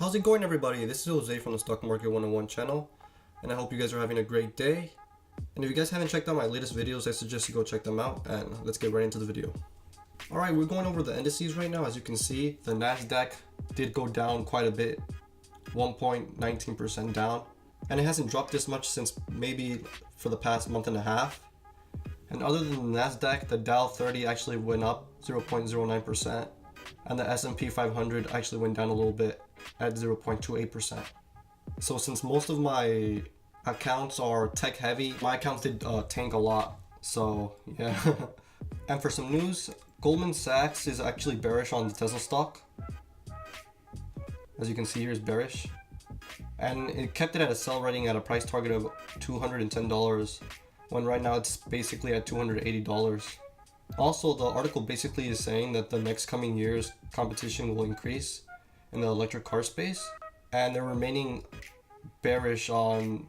How's it going, everybody? This is Jose from the Stock Market 101 channel, and I hope you guys are having a great day. And if you guys haven't checked out my latest videos, I suggest you go check them out, and let's get right into the video. Alright, we're going over the indices right now. As you can see, the Nasdaq did go down quite a bit, 1.19% down, and it hasn't dropped this much since maybe for the past month and a half. And other than the Nasdaq, the Dow 30 actually went up 0.09%, and the S&P 500 actually went down a little bit at 0.28%. So since most of my accounts are tech heavy, my accounts did tank a lot. So yeah. And for some news, Goldman Sachs is actually bearish on the Tesla stock. As you can see here, is bearish. And it kept it at a sell rating at a price target of $210, when right now it's basically at $280. Also, the article basically is saying that the next coming years competition will increase in the electric car space, and they're remaining bearish on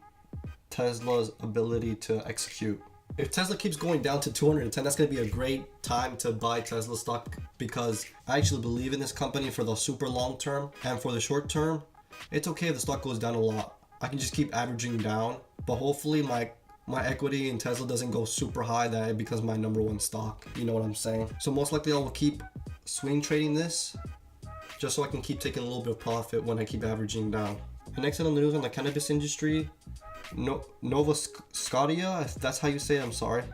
Tesla's ability to execute. If Tesla keeps going down to 210, that's going to be a great time to buy Tesla stock, because I actually believe in this company for the super long term. And for the short term, it's okay if the stock goes down a lot. I can just keep averaging down, but hopefully my equity in Tesla doesn't go super high that it becomes my number one stock. You know what I'm saying? So most likely I will keep swing trading this, just so I can keep taking a little bit of profit when I keep averaging down. And next on the news on the cannabis industry, Nova Scotia, if that's how you say it, I'm sorry,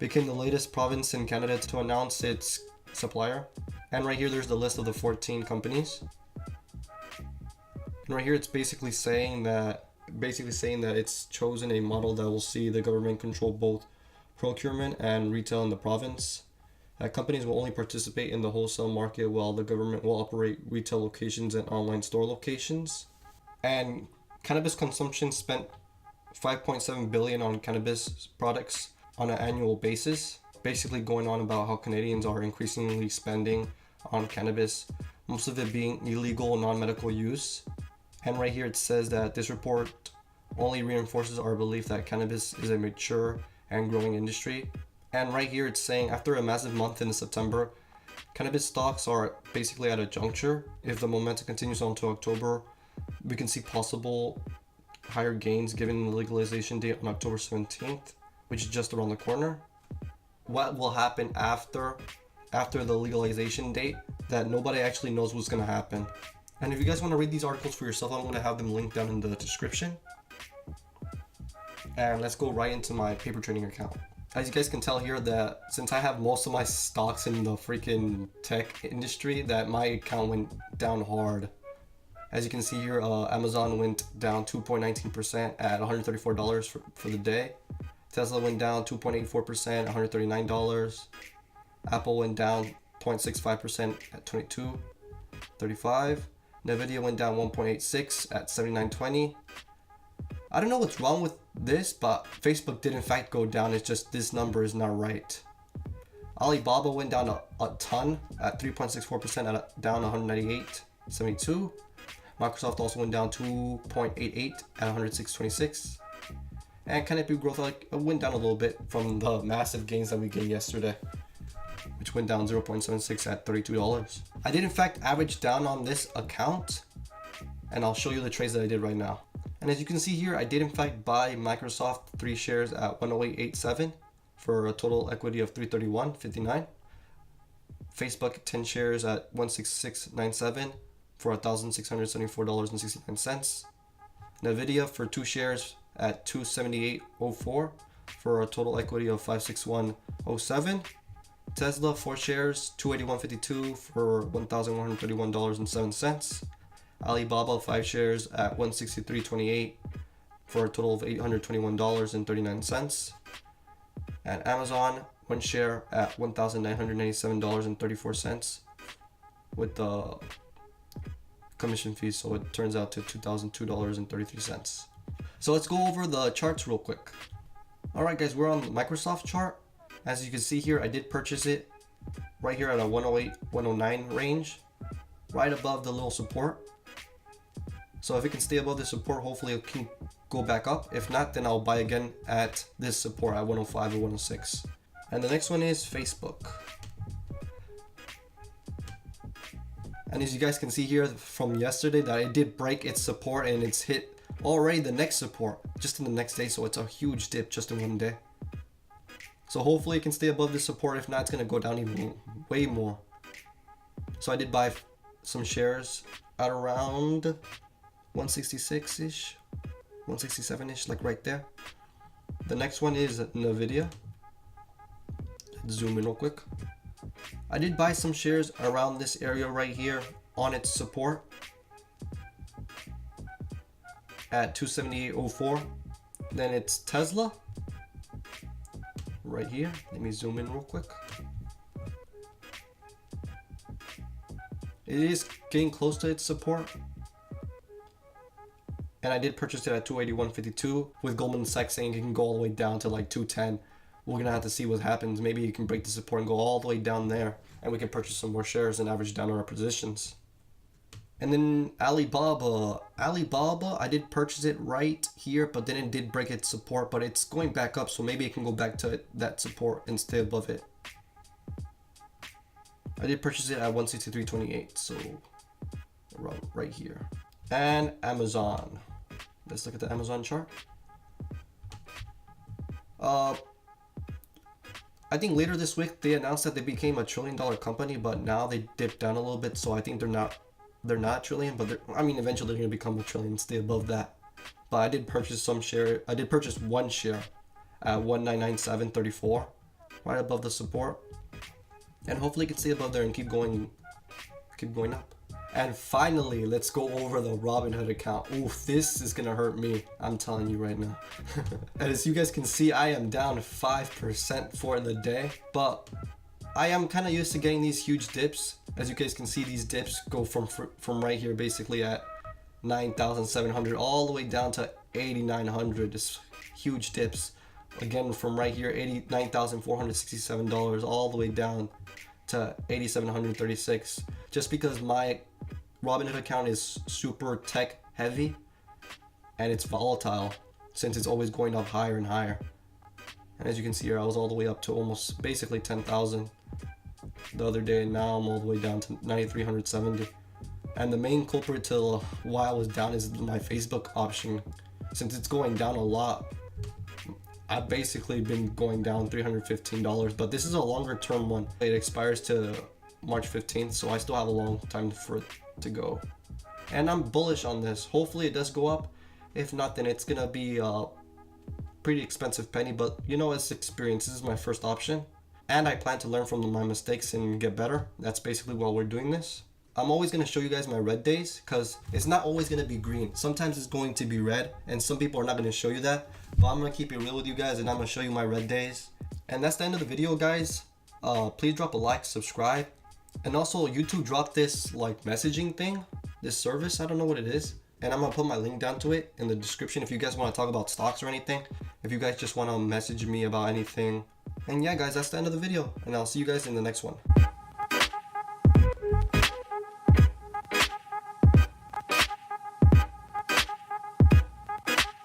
became the latest province in Canada to announce its supplier. And right here there's the list of the 14 companies. And right here it's basically saying that it's chosen a model that will see the government control both procurement and retail in the province. Companies will only participate in the wholesale market, while the government will operate retail locations and online store locations. And cannabis consumption spent $5.7 billion on cannabis products on an annual basis, basically going on about how Canadians are increasingly spending on cannabis, most of it being illegal non-medical use. And right here it says that this report only reinforces our belief that cannabis is a mature and growing industry. And right here it's saying after a massive month in September, cannabis stocks are basically at a juncture. If the momentum continues on to October, we can see possible higher gains given the legalization date on October 17th, which is just around the corner. What will happen after the legalization date, that nobody actually knows what's going to happen. And if you guys want to read these articles for yourself, I'm going to have them linked down in the description. And let's go right into my paper trading account. As you guys can tell here, that since I have most of my stocks in the freaking tech industry, that my account went down hard. As you can see here, Amazon went down 2.19% at $134 for the day. Tesla went down 2.84% at $139. Apple went down 0.65% at $22.35. Nvidia went down 1.86 at $79.20. I don't know what's wrong with this, but Facebook did in fact go down. It's just this number is not right. Alibaba went down a ton at 3.64% at down 198.72. Microsoft also went down 2.88 at 106.26. And Canopy Growth went down a little bit from the massive gains that we gained yesterday, which went down 0.76 at $32. I did in fact average down on this account, and I'll show you the trades that I did right now. And as you can see here, I did in fact buy Microsoft 3 shares at 108.87 for a total equity of $331.59. Facebook 10 shares at 166.97 for $1,674.69. Nvidia for 2 shares at 278.04 for a total equity of $561.07. Tesla 4 shares, 281.52 for $1,131.07. Alibaba 5 shares at 163.28 for a total of $821.39. And Amazon 1 share at $1,997.34 with the commission fees, so it turns out to $2,002.33. So let's go over the charts real quick. Alright guys, we're on the Microsoft chart. As you can see here, I did purchase it right here at a 108, 109 range, right above the little support. So if it can stay above this support, hopefully it can go back up. If not, then I'll buy again at this support at 105 or 106. And the next one is Facebook. And as you guys can see here from yesterday, that it did break its support and it's hit already the next support just in the next day. So it's a huge dip just in one day. So hopefully it can stay above the support. If not, it's going to go down even way more. So I did buy some shares at around 166-ish, 167-ish, like right there. The next one is Nvidia. Let's zoom in real quick. I did buy some shares around this area right here on its support at 278.04. Then it's Tesla right here. Let me zoom in real quick. It is getting close to its support. And I did purchase it at 281.52 with Goldman Sachs saying it can go all the way down to like 210. We're gonna have to see what happens. Maybe you can break the support and go all the way down there, and we can purchase some more shares and average down our positions. And then Alibaba, I did purchase it right here, but then it did break its support, but it's going back up, so maybe it can go back to that support and stay above it. I did purchase it at 163.28, so around right here. And Amazon, let's look at the Amazon chart. I think later this week they announced that they became a $1 trillion company, but now they dipped down a little bit, so I think they're not trillion, but I mean eventually they're gonna become a trillion and stay above that. But I did purchase some share. I did purchase one share at 1997.34, right above the support, and hopefully it can stay above there and keep going up. And finally, let's go over the Robinhood account. Oof, this is gonna hurt me, I'm telling you right now. And as you guys can see, I am down 5% for the day, but I am kind of used to getting these huge dips. As you guys can see, these dips go from right here basically at 9,700 all the way down to 8,900. Just huge dips. Again, from right here, $89,467 all the way down to 8,736. Just because my Robinhood account is super tech heavy and it's volatile since it's always going up higher and higher. And as you can see here, I was all the way up to almost basically 10,000 the other day, and now I'm all the way down to 9,370. And the main culprit to why I was down is my Facebook option. Since it's going down a lot, I've basically been going down $315, but this is a longer term one. It expires to March 15th, so I still have a long time for it to go. And I'm bullish on this. Hopefully it does go up. If not, then it's gonna be a pretty expensive penny, but you know, it's experience. This is my first option, and I plan to learn from my mistakes and get better. That's basically why we're doing this. I'm always going to show you guys my red days because it's not always going to be green. Sometimes it's going to be red, and some people are not going to show you that, but I'm going to keep it real with you guys, and I'm going to show you my red days. And that's the end of the video, guys. Please drop a like, subscribe, and also YouTube dropped this like messaging thing, this service. I don't know what it is, and I'm going to put my link down to it in the description if you guys want to talk about stocks or anything, if you guys just want to message me about anything. And yeah, guys, that's the end of the video, and I'll see you guys in the next one.